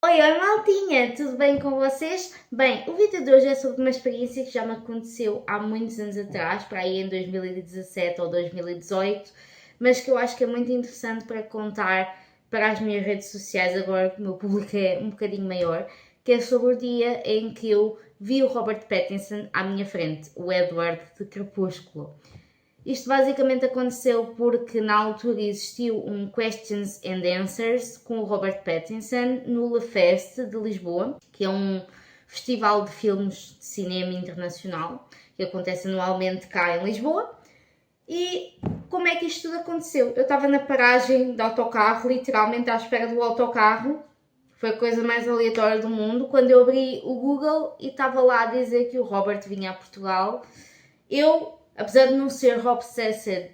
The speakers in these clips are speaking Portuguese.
Oi, maltinha, tudo bem com vocês? Bem, o vídeo de hoje é sobre uma experiência que já me aconteceu há muitos anos atrás, para aí em 2017 ou 2018, mas que eu acho que é muito interessante para contar para as minhas redes sociais agora que o meu público é um bocadinho maior, que é sobre o dia em que eu vi o Robert Pattinson à minha frente, o Edward de Crepúsculo. Isto basicamente aconteceu porque na altura existiu um Questions and Answers com o Robert Pattinson no Le Fest de Lisboa, que é um festival de filmes de cinema internacional que acontece anualmente cá em Lisboa. E como é que isto tudo aconteceu? Eu estava na paragem do autocarro, literalmente à espera do autocarro. Foi a coisa mais aleatória do mundo. Quando eu abri o Google e estava lá a dizer que o Robert vinha a Portugal, apesar de não ser obsessed,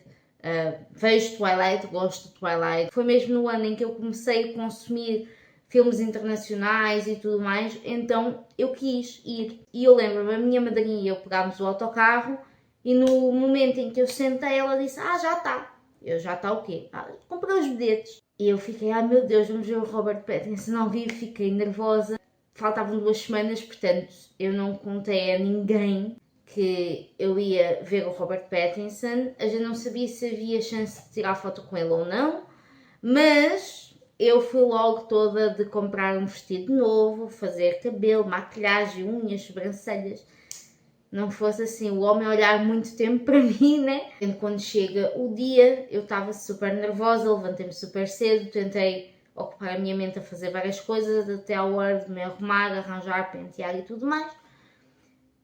vejo Twilight, gosto de Twilight. Foi mesmo no ano em que eu comecei a consumir filmes internacionais e tudo mais, então eu quis ir. E eu lembro-me, a minha madrinha e eu pegámos o autocarro e no momento em que eu sentei ela disse, já está. Eu, já está o quê? Comprei os bilhetes. E eu fiquei, meu Deus, vamos ver o Robert Pattinson ao vivo, fiquei nervosa. Faltavam 2 semanas, portanto eu não contei a ninguém que eu ia ver o Robert Pattinson. A gente não sabia se havia chance de tirar foto com ele ou não, mas eu fui logo toda de comprar um vestido novo, fazer cabelo, maquilhagem, unhas, sobrancelhas. Não fosse assim o homem olhar muito tempo para mim, né? E quando chega o dia, eu estava super nervosa, levantei-me super cedo, tentei ocupar a minha mente a fazer várias coisas, até à hora de me arrumar, arranjar, pentear e tudo mais.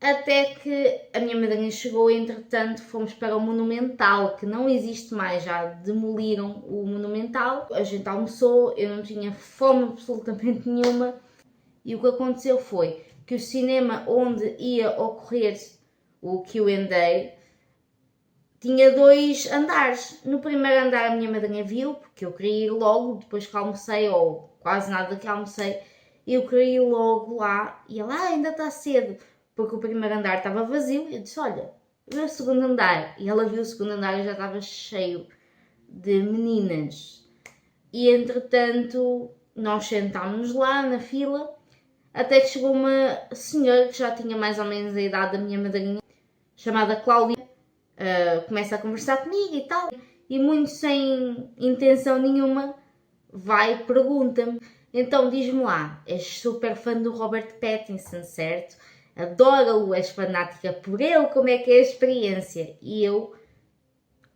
Até que a minha madrinha chegou e, entretanto, fomos para o Monumental, que não existe mais, já demoliram o Monumental. A gente almoçou, eu não tinha fome absolutamente nenhuma. E o que aconteceu foi que o cinema onde ia ocorrer o Q&A tinha 2 andares. No primeiro andar a minha madrinha viu, porque eu queria ir logo, depois que almocei, ou quase nada que almocei, eu queria ir logo lá. E ela, ainda está cedo, porque o primeiro andar estava vazio. Eu disse, olha, vê o segundo andar. E ela viu o segundo andar e já estava cheio de meninas. E entretanto, nós sentámos lá na fila, até que chegou uma senhora que já tinha mais ou menos a idade da minha madrinha, chamada Cláudia, começa a conversar comigo e tal, e muito sem intenção nenhuma, vai e pergunta-me, então diz-me lá, és super fã do Robert Pattinson, certo? Adora-o, és fanática por ele, como é que é a experiência? E eu,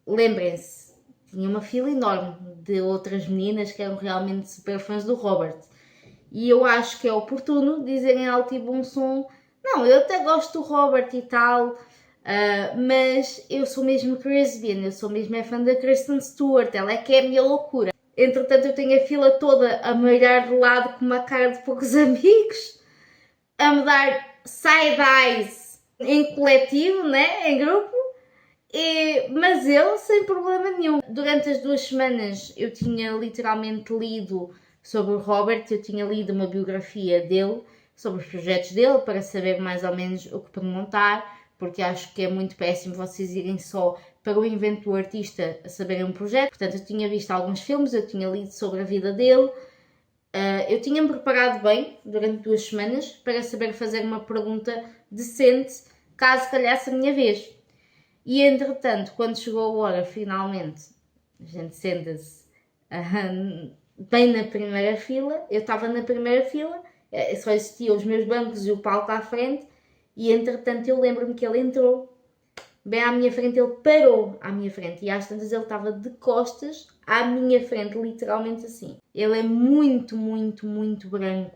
lembrem-se, tinha uma fila enorme de outras meninas que eram realmente super fãs do Robert. E eu acho que é oportuno dizerem alto e bom som, não, eu até gosto do Robert e tal, mas eu sou mesmo lesbiana, eu sou mesmo fã da Kristen Stewart, ela é que é a minha loucura. Entretanto eu tenho a fila toda a me olhar de lado com uma cara de poucos amigos, a me dar side-eyes em coletivo, né, em grupo, mas eu sem problema nenhum. Durante as 2 semanas eu tinha literalmente lido sobre o Robert, eu tinha lido uma biografia dele, sobre os projetos dele, para saber mais ou menos o que perguntar, porque acho que é muito péssimo vocês irem só para o invento do artista a saberem um projeto. Portanto, eu tinha visto alguns filmes, eu tinha lido sobre a vida dele, eu tinha-me preparado bem durante 2 semanas para saber fazer uma pergunta decente, caso calhasse a minha vez. E entretanto, quando chegou a hora, finalmente, a gente senta-se bem na primeira fila, eu estava na primeira fila, só existiam os meus bancos e o palco à frente, e entretanto eu lembro-me que ele entrou bem à minha frente, ele parou à minha frente, e às tantas ele estava de costas à minha frente, literalmente assim. Ele é muito, muito, muito branco,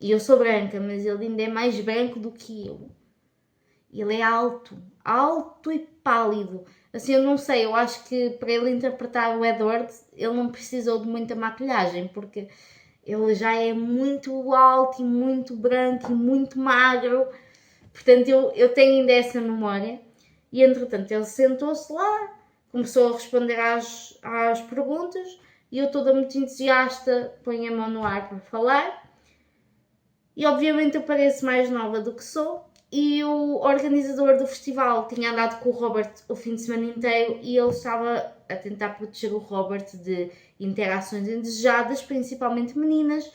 e eu sou branca, mas ele ainda é mais branco do que eu. Ele é alto, alto e pálido. Assim, eu não sei, eu acho que para ele interpretar o Edward, ele não precisou de muita maquilhagem, porque ele já é muito alto e muito branco e muito magro. Portanto, eu tenho ainda essa memória. E, entretanto, ele sentou-se lá, começou a responder às perguntas, e eu toda muito entusiasta, ponho a mão no ar para falar. E, obviamente, eu pareço mais nova do que sou. E o organizador do festival tinha andado com o Robert o fim de semana inteiro e ele estava a tentar proteger o Robert de interações indesejadas, principalmente meninas,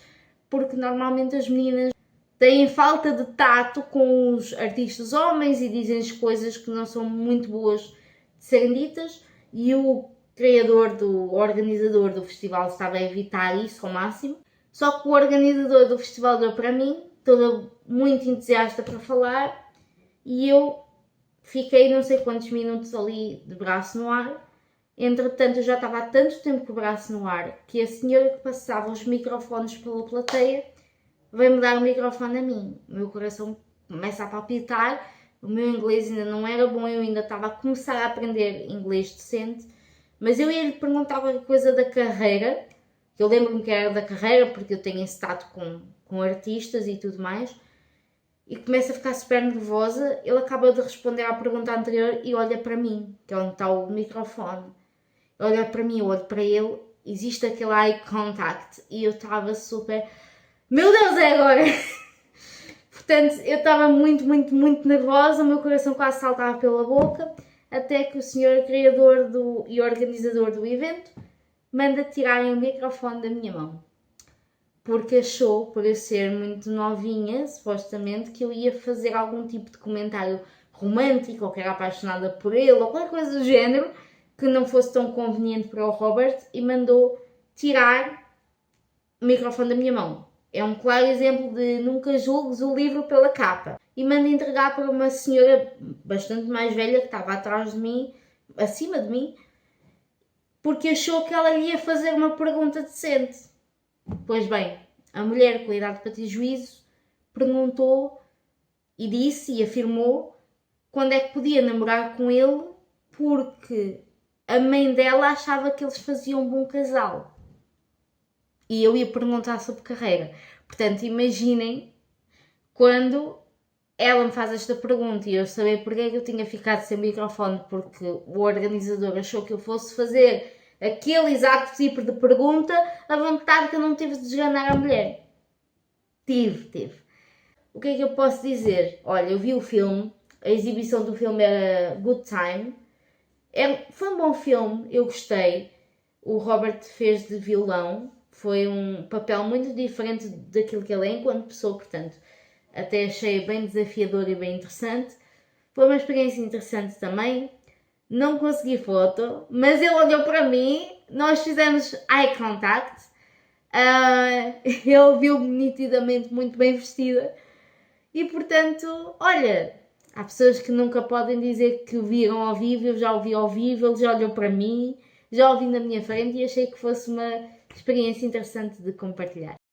porque normalmente as meninas têm falta de tato com os artistas homens e dizem coisas que não são muito boas de serem ditas, e o organizador do festival estava a evitar isso ao máximo. Só que o organizador do festival deu para mim, toda muito entusiasta para falar, e eu fiquei não sei quantos minutos ali de braço no ar. Entretanto, eu já estava há tanto tempo com o braço no ar que a senhora que passava os microfones pela plateia veio-me dar o microfone a mim. O meu coração começa a palpitar, o meu inglês ainda não era bom, eu ainda estava a começar a aprender inglês decente, mas eu ia lhe perguntar qualquer coisa da carreira. Eu lembro-me que era da carreira porque eu tenho esse tato com artistas e tudo mais, e começo a ficar super nervosa. Ele acaba de responder à pergunta anterior e olha para mim, que é onde está o microfone. Ele olha para mim, eu olho para ele, existe aquele eye contact e eu estava super... Meu Deus, é agora! Portanto, eu estava muito, muito, muito nervosa, o meu coração quase saltava pela boca, até que o senhor criador e organizador do evento manda tirarem o microfone da minha mão. Porque achou, por eu ser muito novinha, supostamente, que eu ia fazer algum tipo de comentário romântico, ou que era apaixonada por ele, ou qualquer coisa do género, que não fosse tão conveniente para o Robert, e mandou tirar o microfone da minha mão. É um claro exemplo de nunca julgues o livro pela capa. E manda entregar para uma senhora bastante mais velha que estava atrás de mim, acima de mim, porque achou que ela lhe ia fazer uma pergunta decente. Pois bem, a mulher com idade para ter juízo perguntou e disse e afirmou quando é que podia namorar com ele, porque a mãe dela achava que eles faziam um bom casal. E eu ia perguntar sobre carreira. Portanto, imaginem quando ela me faz esta pergunta e eu saber porque é que eu tinha ficado sem microfone, porque o organizador achou que eu fosse fazer aquele exato tipo de pergunta, a vontade que eu não tive de desganar a mulher. Tive. O que é que eu posso dizer? Olha, eu vi o filme, a exibição do filme era Good Time. Foi um bom filme, eu gostei. O Robert fez de vilão, foi um papel muito diferente daquilo que ele é enquanto pessoa, portanto, até achei bem desafiador e bem interessante. Foi uma experiência interessante também. Não consegui foto, mas ele olhou para mim, nós fizemos eye contact, ele viu-me nitidamente muito bem vestida e, portanto, olha, há pessoas que nunca podem dizer que o viram ao vivo. Eu já o vi ao vivo, ele já olhou para mim, já o vi na minha frente e achei que fosse uma experiência interessante de compartilhar.